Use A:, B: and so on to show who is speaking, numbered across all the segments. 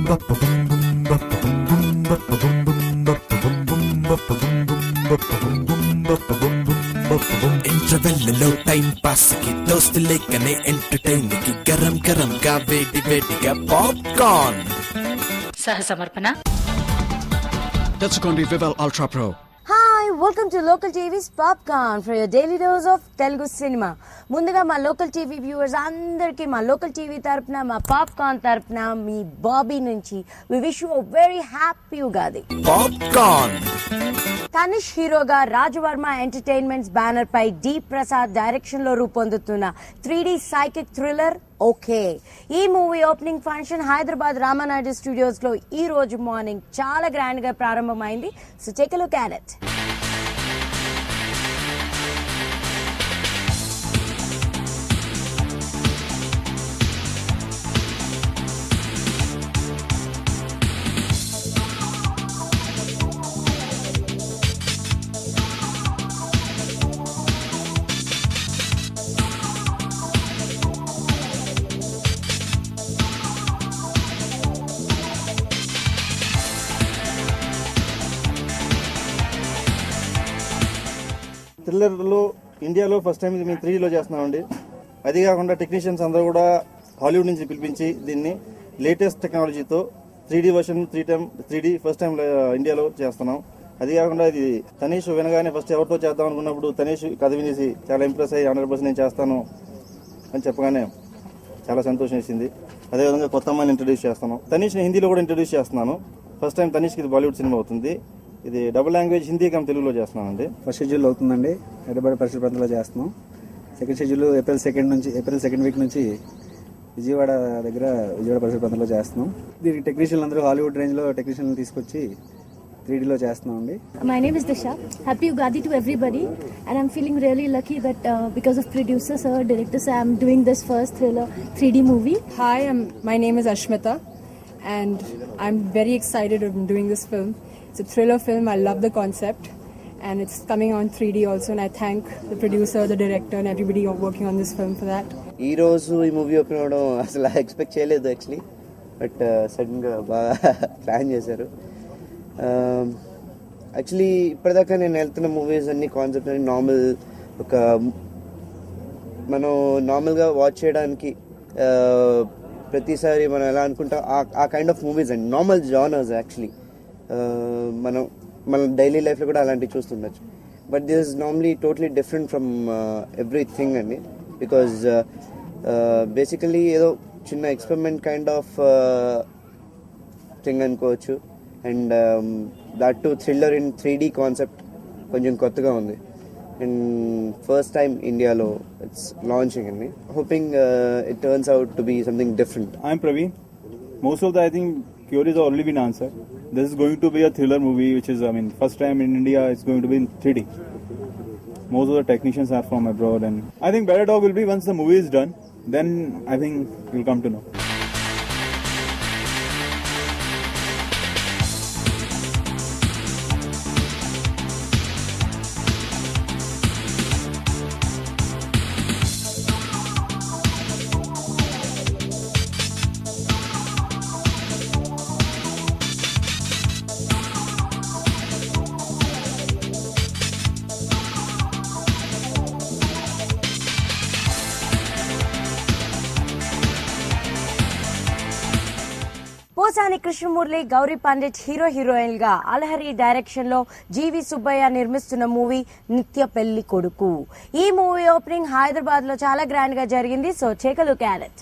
A: ఇంటర్వెల్లో time pass కి దోస్తు లేకనే ఎంటర్టైన్ కి గరం గరం గా వేడి వేడిగా పాప్కార్న్
B: సహ సమర్పణ
C: తెచ్చుకోండి Vivel Ultra Pro.
D: Hi, welcome to Local TV's Popcorn for your daily dose of Telugu cinema. ముందుగా మా లోకల్ టీవీ వ్యూవర్స్ అందరికీ మా లోకల్ టీవీ తరపున మా పాప్కార్న్ తరపున మీ బాబీ నుంచి we wish you very happy Ugadi.
A: Popcorn
D: Tanish హీరోగా రాజవర్మ ఎంటర్టైన్మెంట్స్ బ్యానర్ పై డి ప్రసాద్ డైరెక్షన్ లో రూపొందుతున్న 3D సైకిక్ థ్రిల్లర్ ఓకే. ఈ movie opening function Hyderabad Ramanaidu Studios లో ఈ రోజు మార్నింగ్ చాలా గ్రాండ్ గా ప్రారంభమైంది. So take a look at it.
E: థ్రిల్లర్లో ఇండియాలో ఫస్ట్ టైం మేము 3Dలో చేస్తున్నామండి. అది కాకుండా టెక్నీషియన్స్ అందరూ కూడా హాలీవుడ్ నుంచి పిలిపించి దీన్ని లేటెస్ట్ టెక్నాలజీతో 3D version 3D first time ఇండియాలో చేస్తున్నాం. అది కాకుండా ఇది తనీష్ వినగానే ఫస్ట్ ఎవరితో చేద్దాం అనుకున్నప్పుడు తనీష్ కథ వినేసి చాలా ఇంప్రెస్ అయ్యి 100% నేను చేస్తాను అని చెప్పగానే చాలా సంతోషం వేసింది. అదేవిధంగా కొత్త అమ్మాయిని ఇంట్రడ్యూస్ చేస్తాను. తనీష్ని హిందీలో కూడా ఇంట్రడ్యూస్ చేస్తున్నాను. ఫస్ట్ టైం తనీష్కి ఇది బాలీవుడ్ సినిమా అవుతుంది. ఇది డబుల్ లాంగ్వేజ్ హిందీ కమ్ తెలుగులో చేస్తున్నామండి.
F: ఫస్ట్ షెడ్యూల్ అవుతుందండి, హైదరాబాద్ పరిసర ప్రాంతంలో చేస్తున్నాం. Second schedule April second week నుంచి విజయవాడ పరిసర ప్రాంతంలో చేస్తున్నాం. దీనికి టెక్నీషియన్లు అందరూ హాలీవుడ్ రేంజ్లో టెక్నీషియన్లు తీసుకొచ్చి 3Dలో చేస్తున్నామండి.
G: My name is Disha. Happy Ugadi to everybody, and I'm feeling really lucky that because of producer sir, director sir, I'm doing this first thriller 3D movie.
H: Hi, my name is Ashmita, and I'm very excited of doing this film. It's a thriller film. I love the concept, and it's coming on 3D also, and I thank the producer, the director, and everybody working on this film for that.
I: ఈ రోజు ఈ movie open అవడం అసలు expect చేయలేదు actually, but సడన్గా బాగా plan చేశారు. Actually ఇప్పటిదాకా నేను వెళ్తున్న మూవీస్ అన్ని కాన్సెప్ట్ అన్ని నార్మల్, ఒక మనం నార్మల్గా వాచ్ చేయడానికి ప్రతిసారి మనం ఎలా అనుకుంటాం ఆ కైండ్ ఆఫ్ మూవీస్ అండి, నార్మల్ జానర్స్ యాక్చువల్లీ. మన డైలీ లైఫ్లో కూడా అలాంటివి చూస్తుండొచ్చు. But this is normally totally different from everything అండి. బికాజ్ బేసికలీ ఏదో చిన్న ఎక్స్పెరిమెంట్ కైండ్ ఆఫ్ థింగ్ అనుకోవచ్చు. And that too thriller in 3D concept కొంచెం కొత్తగా ఉంది. అండ్ ఫస్ట్ టైం ఇండియాలో ఇట్స్ లాంచింగ్ అండి. Hoping it turns out to be something different.
J: I'm Praveen. Most of the I think queries have already been answered. This is going to be a thriller movie, which is, first time in India it's going to be in 3D. Most of the technicians are from abroad, and I think Better Dog will be, once the movie is done, then I think you'll come to know.
D: Posani Krishnamurali, Gauri Pandit heroine గా Alahari direction లో జీవి సుబ్బయ్య నిర్మిస్తున్న movie నిత్య పెళ్లి కొడుకు. ఈ movie opening Hyderabad లో చాలా grand గా జరిగింది. So take a look at it.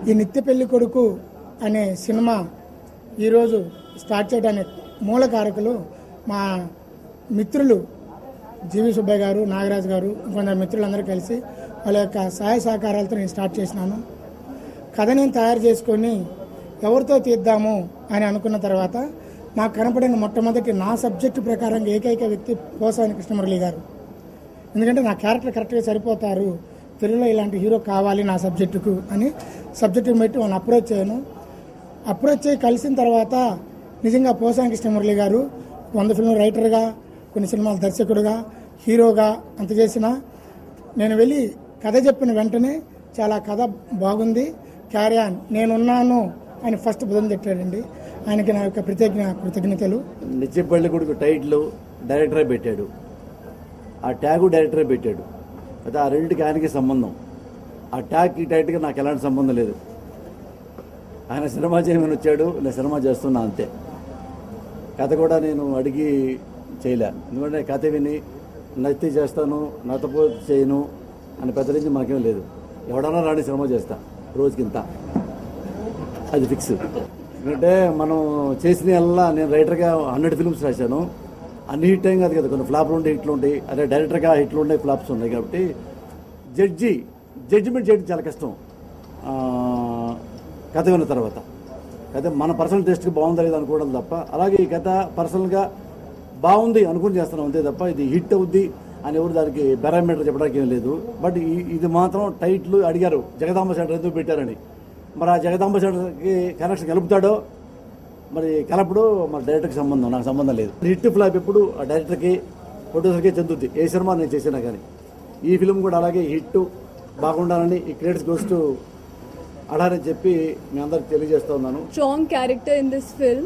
K: ఈ నిత్య పెళ్లి కొడుకు అనే సినిమా ఈరోజు స్టార్ట్ చేయడానికి మూల కారకులు మా మిత్రులు జీవి సుబ్బయ్య గారు, నాగరాజు గారు, ఇంకొందరు మిత్రులందరూ కలిసి వాళ్ళ యొక్క సహాయ సహకారాలతో నేను స్టార్ట్ చేసినాను. కథ నేను తయారు చేసుకొని ఎవరితో తీద్దాము అని అనుకున్న తర్వాత నాకు కనపడిన మొట్టమొదటి నా సబ్జెక్టు ప్రకారంగా ఏకైక వ్యక్తి పోసాని కృష్ణమురళి గారు. ఎందుకంటే నా క్యారెక్టర్ కరెక్ట్గా సరిపోతారు, తెలుగులో ఇలాంటి హీరో కావాలి నా సబ్జెక్టుకు అని సబ్జెక్టు పెట్టి వాళ్ళని అప్రోచ్ చేయి కలిసిన తర్వాత నిజంగా పోసాని కృష్ణమురళి గారు 100 ఫిల్మ్ రైటర్గా, కొన్ని సినిమాల దర్శకుడుగా, హీరోగా అంత చేసిన నేను వెళ్ళి కథ చెప్పిన వెంటనే చాలా కథ బాగుంది, క్యారీ ఆన్, నేనున్నాను ఆయన ఫస్ట్ బుధం చెప్పాడండి. ఆయనకి నా యొక్క కృతజ్ఞతలు.
C: నిత్యపల్లి కొడుకు టైటిల్ డైరెక్టరే పెట్టాడు, ఆ ట్యాగు డైరెక్టరే పెట్టాడు. అయితే ఆ రెండింటికి ఆయనకి సంబంధం. ఆ ట్యాగ్ ఈ టైటిల్కి నాకు ఎలాంటి సంబంధం లేదు. ఆయన సినిమా చేయమని వచ్చాడు, నేను సినిమా చేస్తున్నా అంతే. కథ కూడా నేను అడిగి చేయలే, ఎందుకంటే కథ విని నచ్చి చేస్తాను, నచ్చపో చేయను అని పెద్ద నుంచి మాకేం లేదు. ఎవడన్నా రాని సినిమా చేస్తా రోజుకింత, అది ఫిక్స్. ఎందుకంటే మనం చేసిన వల్ల నేను రైటర్గా 100 ఫిల్మ్స్ రాశాను. అన్ని హిట్ ఏం కాదు కదా, కొన్ని ఫ్లాప్లు ఉండే హిట్లు ఉంటాయి. అదే డైరెక్టర్గా హిట్లు ఉండే ఫ్లాప్స్ ఉన్నాయి. కాబట్టి జడ్జిమెంట్ చేయడం చాలా కష్టం కథ విన్న తర్వాత. కథ మన పర్సనల్ టేస్ట్కి బాగుందా లేదా అనుకోవడం తప్ప, అలాగే ఈ కథ పర్సనల్గా బాగుంది అనుకుని చేస్తున్నాం అంతే తప్ప ఇది హిట్ అవుద్ది అని ఎవరు దానికి పారామీటర్ చెప్పడానికి ఏం లేదు. బట్ ఇది మాత్రం టైటిల్ అడిగారు, జగదాంబ సెంటర్ ఎందుకు పెట్టారని. మరి ఆ జగదాంబ సెంటర్కి కనెక్షన్ కలుపుతాడో మరి కలపడు, మరి డైరెక్టర్కి సంబంధం, నాకు సంబంధం లేదు. హిట్ ఫ్లాప్ ఎప్పుడు ఆ డైరెక్టర్కి ప్రొడ్యూసర్కి చెందుద్ది, ఏ సినిమా నేను చేసినా కానీ. ఈ ఫిల్మ్ కూడా అలాగే హిట్ బాగుండాలని ఈ క్రెడిట్స్ గోస్ టు అలానే చెప్పి మీ అందరికి తెలియజేస్తా ఉన్నాను.
H: Strong character in this film.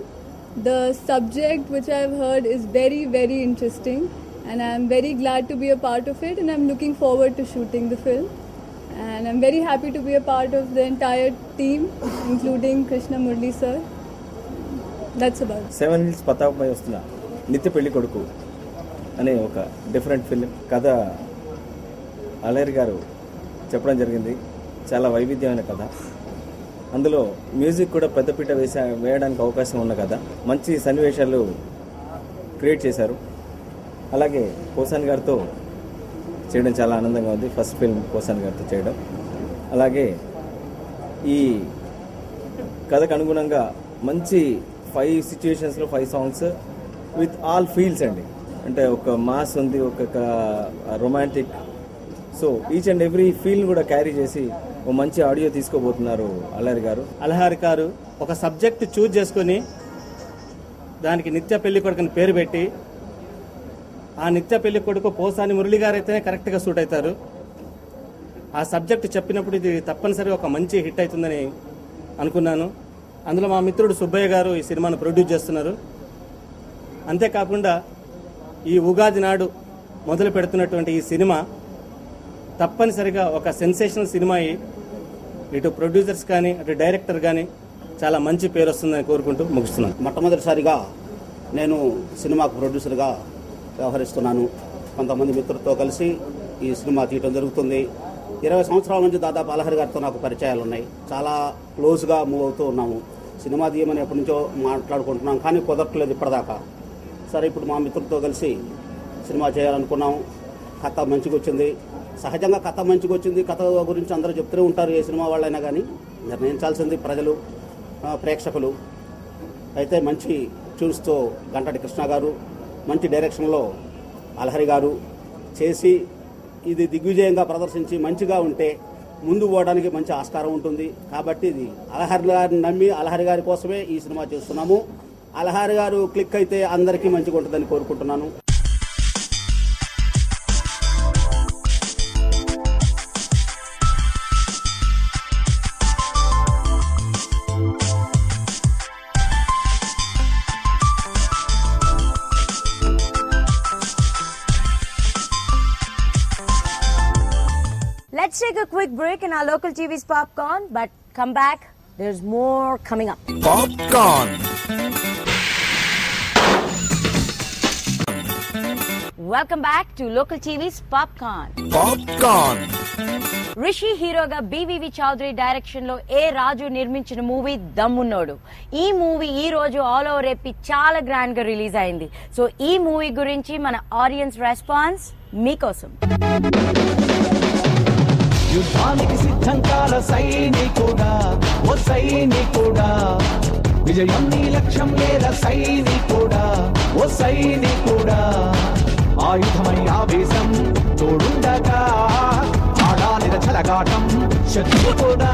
H: The subject which I've heard is very, very interesting, and I'm very glad to be a part of it, and I'm looking forward to shooting the film. And I'm very happy to be a part of the entire team, including Krishna Murli sir. That's about it.
L: 7 Hills పతాపై వస్తున్న నిత్య పెళ్లి కొడుకు అనే ఒక different film కథ అలైర్ గారు చెప్పడం జరిగింది. చాలా వైవిధ్యమైన కథ. అందులో మ్యూజిక్ కూడా పెద్దపీట వేయడానికి అవకాశం ఉన్న కథ. మంచి సన్నివేశాలు క్రియేట్ చేశారు. అలాగే పోసాని గారితో చేయడం చాలా ఆనందంగా ఉంది. ఫస్ట్ ఫిల్మ్ పోసాని గారితో చేయడం. అలాగే ఈ కథకు అనుగుణంగా మంచి 5 సిచ్యువేషన్స్లో 5 సాంగ్స్ విత్ ఆల్ ఫీల్స్ అండి. అంటే ఒక మాస్ ఉంది, ఒక romantic. So each and every feel కూడా క్యారీ చేసి ఒక మంచి ఆడియో తీసుకోబోతున్నారు అల్హారి గారు. ఒక సబ్జెక్ట్ చూజ్ చేసుకుని దానికి నిత్య పెళ్లి కొడుకుని పేరు పెట్టి, ఆ నిత్య పెళ్లి కొడుకు పోసాని మురళి గారు అయితేనే కరెక్ట్గా సూట్ అవుతారు. ఆ సబ్జెక్ట్ చెప్పినప్పుడు ఇది తప్పనిసరిగా ఒక మంచి హిట్ అవుతుందని అనుకున్నాను. అందులో మా మిత్రుడు సుబ్బయ్య గారు ఈ సినిమాను ప్రొడ్యూస్ చేస్తున్నారు. అంతేకాకుండా ఈ ఉగాది నాడు మొదలు పెడుతున్నటువంటి ఈ సినిమా తప్పనిసరిగా ఒక సెన్సేషనల్ సినిమా అయ్యి ఇటు ప్రొడ్యూసర్స్ కానీ అటు డైరెక్టర్ కానీ చాలా మంచి పేరు వస్తుందని కోరుకుంటూ ముగిస్తున్నాను.
M: మొట్టమొదటిసారిగా నేను సినిమాకు ప్రొడ్యూసర్గా వ్యవహరిస్తున్నాను. కొంతమంది మిత్రులతో కలిసి ఈ సినిమా తీయడం జరుగుతుంది. 20 సంవత్సరాల నుంచి దాదాపు అల్హారి గారితో నాకు పరిచయాలు ఉన్నాయి. చాలా క్లోజ్గా మూవ్ అవుతూ ఉన్నాము. సినిమా తీయమని ఎప్పటి నుంచో మాట్లాడుకుంటున్నాం, కానీ కుదరట్లేదు ఇప్పటిదాకా. సరే, ఇప్పుడు మా మిత్రులతో కలిసి సినిమా చేయాలనుకున్నాం. కథ మంచిగా వచ్చింది. సహజంగా కథ మంచిగా వచ్చింది. కథ గురించి అందరూ చెప్తూనే ఉంటారు, ఏ సినిమా వాళ్ళైనా కానీ. నిర్ణయించాల్సింది ప్రజలు, ప్రేక్షకులు. అయితే మంచి ట్యూన్స్తో గంటటి కృష్ణ గారు, మంచి డైరెక్షన్లో అల్హారి గారు చేసి ఇది దిగ్విజయంగా ప్రదర్శించి మంచిగా ఉంటే ముందు పోవడానికి మంచి ఆస్కారం ఉంటుంది. కాబట్టి ఇది అల్హారి గారిని నమ్మి అల్హారి గారి కోసమే ఈ సినిమా చేస్తున్నాము. అల్హారి గారు క్లిక్ అయితే అందరికీ మంచిగా ఉంటుందని కోరుకుంటున్నాను.
D: Let's take a quick break in our local TV's Popcorn, but come back, there's more coming up.
A: Popcorn.
D: Welcome back to local TV's Popcorn.
A: Popcorn.
D: Rishi హీరోగా బివివి చౌదరి డైరెక్షన్ లో ఏ రాజు నిర్మించిన మూవీ దమ్మున్నోడు. ఈ మూవీ ఈ రోజు ఆల్ ఓవర్ ఏపీ చాలా grand గా release అయింది. So ఈ మూవీ గురించి మన ఆడియన్స్ రెస్పాన్స్ మీకోసం.
N: యుద్ధానికి సిద్ధం కాల సైనికుడా, ఓ సైనికుడా, విజయం నీ లక్ష్యం లేదా సైనికుడా, ఓ సైనికుడా, ఆయుధమై ఆవేశం తోడుండగా ఆడాల ఆడాలిన చెలగాటం శత్రు కూడా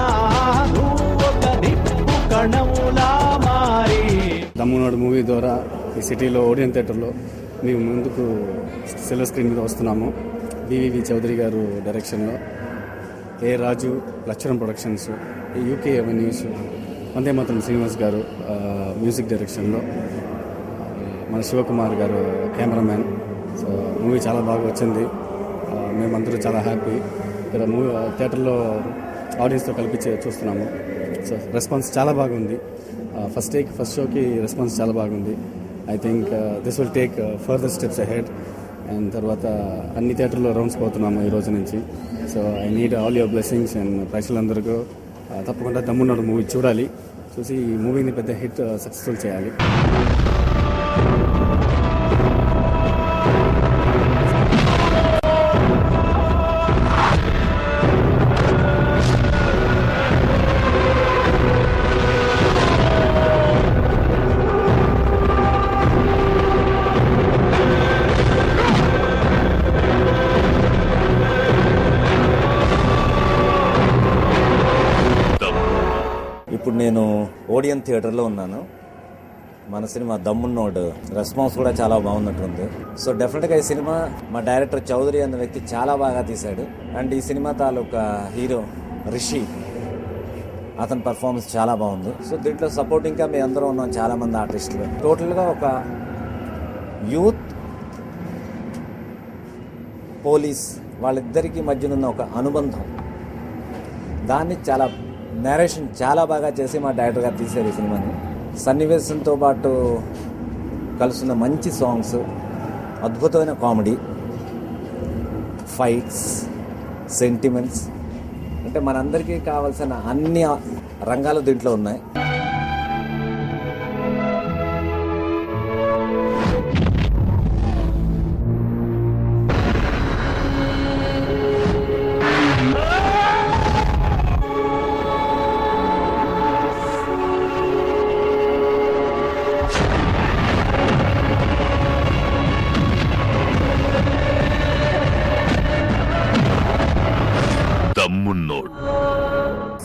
N: నువ్వు ఒక నిప్పు కణములా మారి.
O: దమ్మునోడు మూవీ ద్వారా ఈ సిటీలో ఓడియన్ థియేటర్లో మేము ముందుకు సిల్వర్ స్క్రీన్ మీద వస్తున్నాము. బివివి చౌదరి గారు డైరెక్షన్లో, ఏ రాజు లచ్చరం productions, UK avenues, Vande Mataram Srinivas గారు మ్యూజిక్ డైరెక్షన్లో, మన శివకుమార్ గారు కెమెరామ్యాన్. సో మూవీ చాలా బాగా వచ్చింది. మేమందరూ చాలా హ్యాపీ. ఇక్కడ మూవీ థియేటర్లో ఆడియన్స్తో కలిపి చూస్తున్నాము. సో రెస్పాన్స్ చాలా బాగుంది. ఫస్ట్ షోకి రెస్పాన్స్ చాలా బాగుంది. I think this will take further steps ahead. And తర్వాత అన్ని థియేటర్లో రౌండ్స్ పోతున్నాము ఈ రోజు నుంచి. So I need all your blessings. And ప్రేక్షకులందరికీ తప్పకుండా దమ్మున్నాడు మూవీ చూడాలి. చూసి ఈ మూవీని పెద్ద హిట్ సక్సెస్ఫుల్ చేయాలి.
P: ఇప్పుడు నేను ఓడియన్ థియేటర్లో ఉన్నాను. మన సినిమా దమ్మున్నోడు రెస్పాన్స్ కూడా చాలా బాగున్నట్టుంది. సో డెఫినెట్గా ఈ సినిమా మా డైరెక్టర్ చౌదరి అన్న వ్యక్తి చాలా బాగా తీశాడు. అండ్ ఈ సినిమా తాలూకా హీరో రిషి, అతని పర్ఫార్మెన్స్ చాలా బాగుంది. సో దీంట్లో సపోర్టింగ్గా మేము అందరం ఉన్నాం, చాలా మంది ఆర్టిస్టులు. టోటల్గా ఒక యూత్ పోలీస్ వాళ్ళిద్దరికీ మధ్యనున్న ఒక అనుబంధం, దాన్ని చాలా నేరేషన్ చాలా బాగా చేసి మా డైరెక్టర్ గారు తీశారు ఈ సినిమాని. సన్నివేశంతో పాటు కలుస్తున్న మంచి సాంగ్స్, అద్భుతమైన కామెడీ, ఫైట్స్, సెంటిమెంట్స్, అంటే మనందరికీ కావాల్సిన అన్ని రంగాలు దీంట్లో ఉన్నాయి.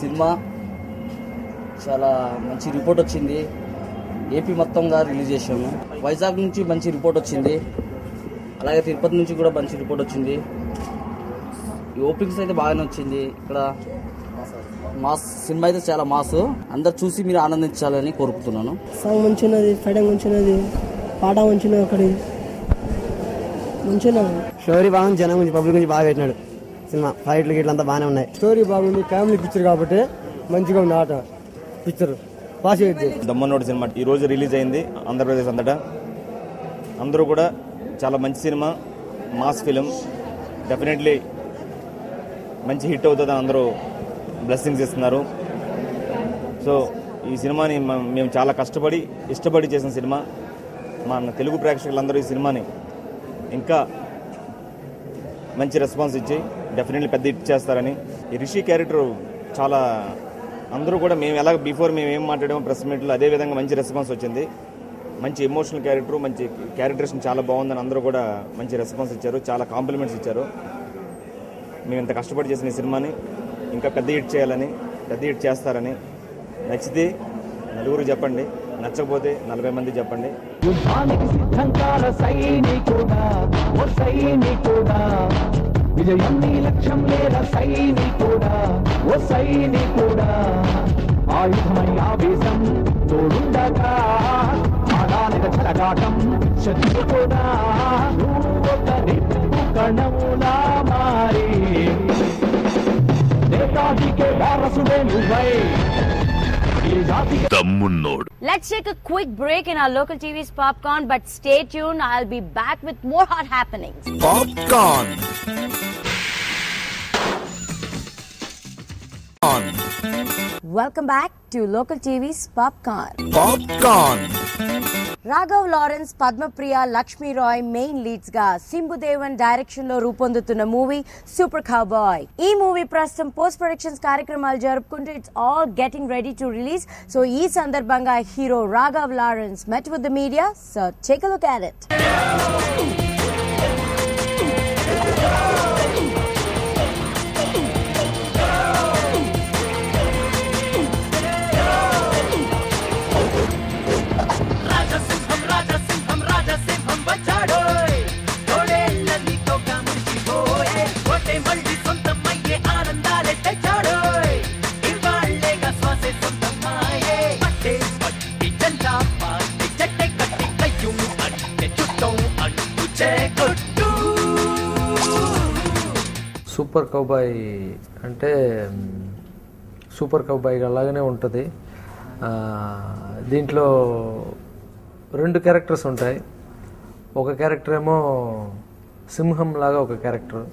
Q: సినిమా చాలా మంచి రిపోర్ట్ వచ్చింది. ఏపీ మొత్తంగా రిలీజ్ చేసాము. వైజాగ్ నుంచి మంచి రిపోర్ట్ వచ్చింది, అలాగే తిరుపతి నుంచి కూడా మంచి రిపోర్ట్ వచ్చింది. ఈ ఓపెనింగ్స్ అయితే బాగానే వచ్చింది. ఇక్కడ మాస్ సినిమా అయితే చాలా మాస్. అందరు చూసి మీరు ఆనందించాలని కోరుకుంటున్నాను.
R: సాంగ్ మంచిన్నది, ఫైటింగ్ మంచిన్నది, పాట మంచిన్నది, ఒకటి మంచిగా
S: స్టోరీ బాగుంది. జనం గురించి పబ్లిక్ గురించి బాగా పెట్టినాడు సినిమా. ఫైట్లు గిట్లు అంతా బాగానే ఉన్నాయి.
R: స్టోరీ బాగుంది, ఫ్యామిలీ పిక్చర్ కాబట్టి మంచిగా ఉంది. ఆట పిక్చర్ పాస్ అయ్యింది.
T: దమ్మన్నోడు సినిమా ఈ రోజు రిలీజ్ అయింది ఆంధ్రప్రదేశ్ అంతటా. అందరూ కూడా చాలా మంచి సినిమా, మాస్ ఫిలిం, డెఫినెట్లీ మంచి హిట్ అవుతుందని అందరూ బ్లెస్సింగ్స్ ఇస్తున్నారు. సో ఈ సినిమాని మేము చాలా కష్టపడి ఇష్టపడి చేసిన సినిమా. మన తెలుగు ప్రేక్షకులందరూ ఈ సినిమాని ఇంకా మంచి రెస్పాన్స్ ఇచ్చి డెఫినెట్లీ పెద్ద హిట్ చేస్తారని. ఈ రిషి క్యారెక్టర్ చాలా అందరూ కూడా మేము ఎలా బిఫోర్ మేము ఏం మాట్లాడామో ప్రెస్ మీట్లో అదే విధంగా మంచి రెస్పాన్స్ వచ్చింది. మంచి ఎమోషనల్ క్యారెక్టర్, మంచి క్యారెక్టరేషన్ చాలా బాగుందని అందరూ కూడా మంచి రెస్పాన్స్ ఇచ్చారు, చాలా కాంప్లిమెంట్స్ ఇచ్చారు. మేము ఇంత కష్టపడి చేసిన ఈ సినిమాని ఇంకా పెద్ద హిట్ చేయాలని, పెద్ద హిట్ చేస్తారని. నచ్చితే నలుగురు చెప్పండి, నచ్చకపోతే 40 మంది చెప్పండి.
N: యుద్ధానికి సిద్ధం కాల సైనికుడా, ఓ సైనికుడా, విజయం నీ లక్ష్యం లేద సైనికుడా, ఓ సైనికుడా, ఆయుధమై ఆవేశం తోడుండగా ఆడాలిన చెలగాటం శత్రుకుడా, నువ్వు ఒక నిప్పు కణములా మారి నేతాజికే వారసుడే నువ్వై.
D: Let's take a quick break in our local TV's Popcorn, but stay tuned. I'll be back with more hot happenings.
A: Popcorn.
D: Welcome back to local TV's Popcorn.
A: Popcorn.
D: Raghav Lawrence, Padma Priya, Lakshmi Roy main leads ga Simbu Devan direction lo రూపొందుతున్న movie super cowboy. ఈ movie ప్రస్తుతం post productions కార్యక్రమాలు జరుపుకుంటూ it's all getting ready to release. So ఈ సందర్భంగా hero Raghav Lawrence met with the media. So take a look at it.
U: Super cowboy అంటే super cowboy అలాగనే ఉంటుంది. దీంట్లో 2 క్యారెక్టర్స్ ఉంటాయి. ఒక క్యారెక్టర్ ఏమో సింహం లాగా ఒక క్యారెక్టర్,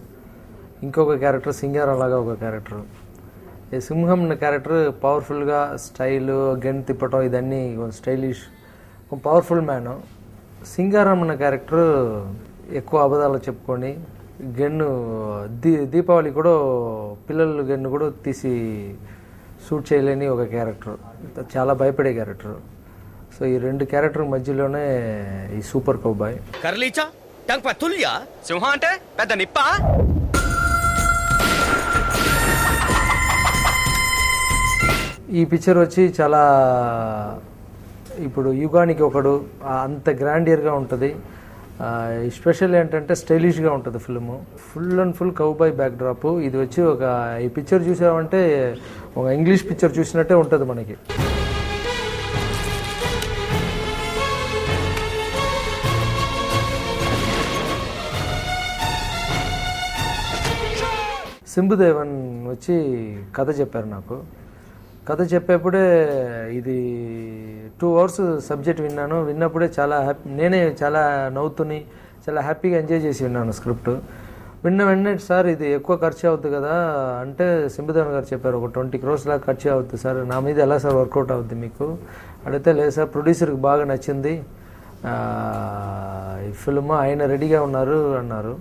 U: ఇంకొక క్యారెక్టర్ సింగారం లాగా ఒక క్యారెక్టర్. ఈ సింహం క్యారెక్టర్ పవర్ఫుల్గా స్టైల్, గన్ తిప్పటం ఇదన్నీ స్టైలిష్, పవర్ఫుల్ మ్యాన్. సింగారం అన్న క్యారెక్టర్ ఎక్కువ అబద్ధాలు చెప్పుకొని గన్ను దీపావళి కూడా పిల్లలు గన్ను కూడా తీసి షూట్ చేయలేని ఒక క్యారెక్టర్, చాలా భయపడే క్యారెక్టర్. సో ఈ 2 క్యారెక్టర్ మధ్యలోనే ఈ సూపర్ కౌబాయ్.
V: కర్లీచా టంగ్ పతుల్యా సింహం అంటే పెద్ద నిప్ప.
U: ఈ పిక్చర్ వచ్చి చాలా ఇప్పుడు యుగానికి ఒకడు అంత గ్రాండియర్గా ఉంటుంది. స్పెషల్ ఏంటంటే స్టైలిష్గా ఉంటుంది film. Full and full cowboy backdrop. ఇది వచ్చి ఈ పిక్చర్ చూసామంటే ఒక ఇంగ్లీష్ పిక్చర్ చూసినట్టే ఉంటుంది మనకి. సింబుదేవన్ వచ్చి కథ చెప్పారు నాకు. కథ చెప్పేప్పుడే ఇది 2 అవర్స్ సబ్జెక్ట్ విన్నప్పుడే చాలా నేనే చాలా నవ్వుతుని చాలా హ్యాపీగా ఎంజాయ్ చేసి విన్నాను స్క్రిప్ట్. వెంటనే సార్ ఇది ఎక్కువ ఖర్చు అవుతుంది కదా అంటే సింబుదేవన్ గారు చెప్పారు, ఒక 20 crores లాగా ఖర్చు అవుతుంది సార్, నా మీద ఎలా సార్ వర్కౌట్ అవుతుంది మీకు అడిగితే, లేదు సార్ ప్రొడ్యూసర్కి బాగా నచ్చింది ఈ ఫిల్మ్, ఆయన రెడీగా ఉన్నారు అన్నారు.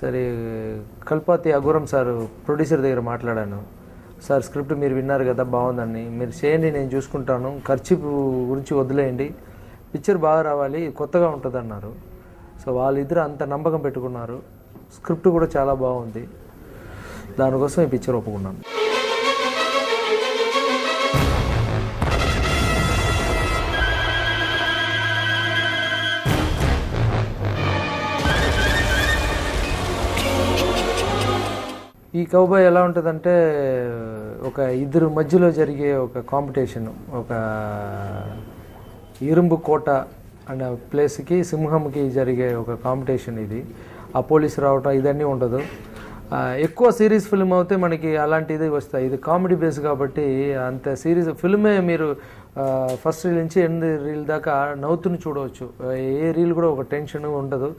U: సరే కల్పాతి అఘోరం సార్ ప్రొడ్యూసర్ దగ్గర మాట్లాడాను, సార్ స్క్రిప్ట్ మీరు విన్నారు కదా బాగుందని, మీరు చేయండి నేను చూసుకుంటాను, ఖర్చు గురించి వదిలేయండి, పిక్చర్ బాగా రావాలి కొత్తగా ఉంటుంది అన్నారు. సో వాళ్ళిద్దరు అంత నమ్మకం పెట్టుకున్నారు. స్క్రిప్ట్ కూడా చాలా బాగుంది, దానికోసం ఈ పిక్చర్ ఒప్పుకున్నాను. ఈ కౌబాయ్ ఎలా ఉంటుందంటే ఒక ఇద్దరు మధ్యలో జరిగే ఒక కాంపిటీషన్, ఒక ఇరుంబు కోట అనే ప్లేస్కి సింహంకి జరిగే ఒక కాంపిటీషన్. ఇది ఆ పోలీసు రావటం ఇదన్నీ ఉండదు. ఎక్కువ సీరియస్ ఫిల్మ్ అయితే మనకి అలాంటిది వస్తాయి. ఇది కామెడీ బేస్ కాబట్టి అంత సీరియస్ ఫిల్మే మీరు ఫస్ట్ రీల్ నుంచి ఎండ్ రీల్ దాకా నవ్వుతుని చూడవచ్చు. ఏ రీల్ కూడా ఒక టెన్షన్ ఉండదు.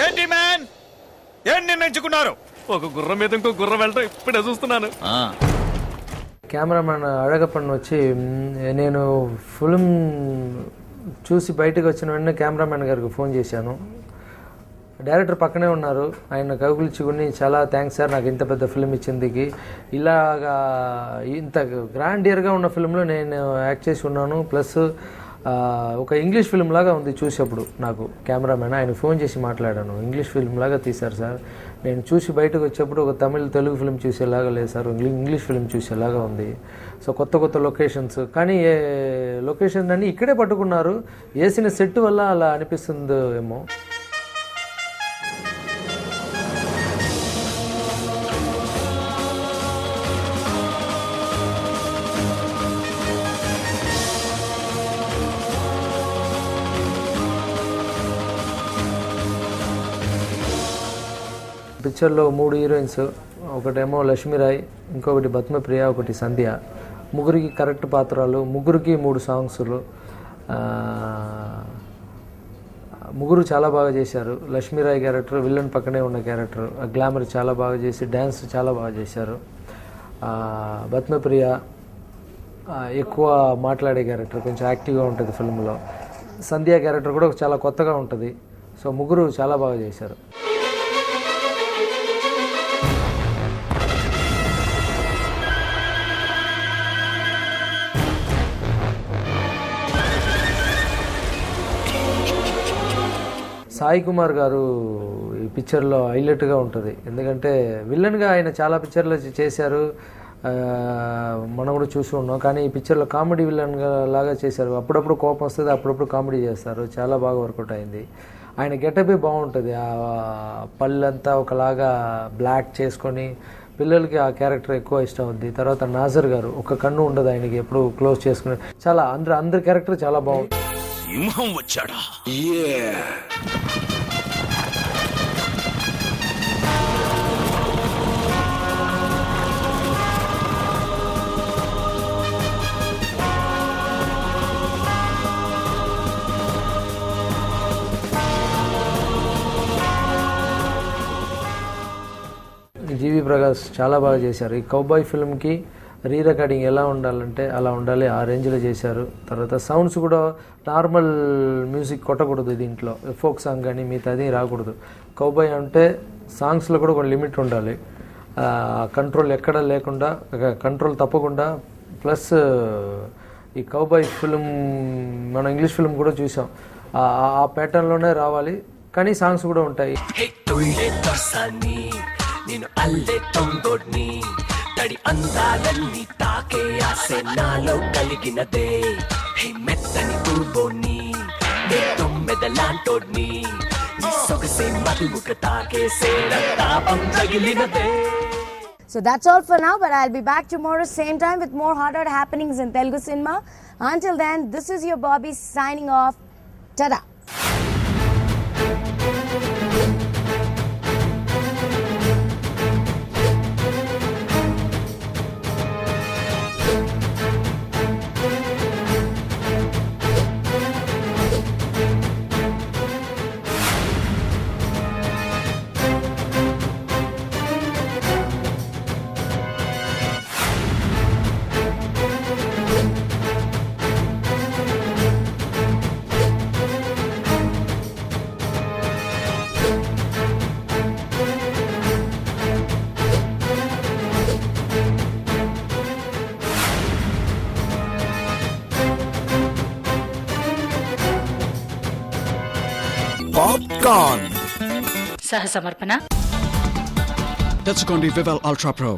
V: ఏంటి మ్యాన్ ఏం నిర్ణయించుకున్నారు? ఒక గుర్రం మీద ఇంకో గుర్రం వెళ్ళటం ఇప్పుడే చూస్తున్నాను.
U: కెమెరామెన్ అழగప్పన్ వచ్చి నేను ఫిల్మ్ చూసి బయటకు వచ్చిన వెంటనే కెమెరామెన్ గారికి ఫోన్ చేశాను. డైరెక్టర్ పక్కనే ఉన్నారు, ఆయన కౌగులించుకుని చాలా థ్యాంక్స్ సార్ నాకు ఇంత పెద్ద ఫిల్మ్ ఇచ్చిందికి, ఇలాగా ఇంత గ్రాండియర్గా ఉన్న ఫిల్మ్లో నేను యాక్ట్ చేసి ఉన్నాను, ప్లస్ ఒక ఇంగ్లీష్ ఫిల్మ్ లాగా ఉంది చూసేప్పుడు నాకు. కెమెరామెన్ ఆయన ఫోన్ చేసి మాట్లాడాను, ఇంగ్లీష్ ఫిల్మ్ లాగా తీశారు సార్, నేను చూసి బయటకు వచ్చేప్పుడు ఒక తెలుగు ఫిల్మ్ చూసేలాగా లేదు సార్, ఇంగ్లీష్ ఫిల్మ్ చూసేలాగా ఉంది. సో కొత్త కొత్త లొకేషన్స్, కానీ లొకేషన్ అన్నీ ఇక్కడే పట్టుకున్నారు, వేసిన సెట్ వల్ల అలా అనిపిస్తుంది ఏమో. పిక్చర్లో 3 హీరోయిన్స్, ఒకటేమో లక్ష్మీరాయ్, ఇంకొకటి పద్మప్రియ, ఒకటి సంధ్య. ముగ్గురికి కరెక్ట్ పాత్రలు, ముగ్గురికి 3 సాంగ్స్లు. ముగ్గురు చాలా బాగా చేశారు. లక్ష్మీరాయ్ క్యారెక్టర్ విలన్ పక్కనే ఉన్న క్యారెక్టర్, గ్లామర్ చాలా బాగా చేసి డ్యాన్స్ చాలా బాగా చేశారు. పద్మప్రియ ఎక్కువ మాట్లాడే క్యారెక్టర్, కొంచెం యాక్టివ్గా ఉంటుంది ఫిల్మ్లో. సంధ్య క్యారెక్టర్ కూడా చాలా కొత్తగా ఉంటుంది. సో ముగ్గురు చాలా బాగా చేశారు. సాయి కుమార్ గారు ఈ పిక్చర్లో హైలైట్గా ఉంటుంది, ఎందుకంటే విలన్గా ఆయన చాలా పిక్చర్లు చేశారు, మనం కూడా చూసి ఉన్నాం. కానీ ఈ పిక్చర్లో కామెడీ విలన్గా లాగా చేశారు. అప్పుడప్పుడు కోపం వస్తుంది, అప్పుడప్పుడు కామెడీ చేస్తారు, చాలా బాగా వర్కౌట్ అయింది. ఆయన గెటపే బాగుంటుంది, ఆ పళ్ళంతా ఒకలాగా బ్లాక్ చేసుకొని పిల్లలకి ఆ క్యారెక్టర్ ఎక్కువ ఇష్టం అవుద్ది. తర్వాత నాజర్ గారు ఒక కన్ను ఉండదు ఆయనకి, ఎప్పుడు క్లోజ్ చేసుకుని చాలా అందరి క్యారెక్టర్ చాలా బాగుంది.
A: సింహం వచ్చాడా?
U: జీవి ప్రకాష్ చాలా బాగా చేశారు. ఈ కౌబాయ్ ఫిల్మ్కి రీ రికార్డింగ్ ఎలా ఉండాలంటే అలా ఉండాలి, ఆ రేంజ్లో చేశారు. తర్వాత సౌండ్స్ కూడా నార్మల్ మ్యూజిక్ కొట్టకూడదు దీంట్లో, ఫోక్ సాంగ్ కానీ మిగతాది రాకూడదు. కౌబాయ్ అంటే సాంగ్స్లో కూడా ఒక లిమిట్ ఉండాలి, కంట్రోల్ ఎక్కడ లేకుండా, కంట్రోల్ తప్పకుండా. ప్లస్ ఈ కౌబాయ్ ఫిల్మ్ మనం ఇంగ్లీష్ ఫిల్మ్ కూడా చూసాం, ఆ ప్యాటర్న్లోనే రావాలి, కానీ సాంగ్స్ కూడా ఉంటాయి. నేను అల్లే తొంగొడ్ని తడి అందాలన్నీ తాకే ఆసే నాలో కలిగినదే, మెత్తని పూబోని మెదలాంటోడ్ని సొగసే మధుముఖ తాకేసే తాపం తగిలినదే.
D: So that's all for now, but I'll be back tomorrow same time with more hot happenings in Telugu cinema. Until then, this is your Bobby signing off. Ta-da!
A: Popcorn
B: సహ సమర్పణ
A: తెచ్చుకోండి వివల్ అల్ట్రా ప్రో.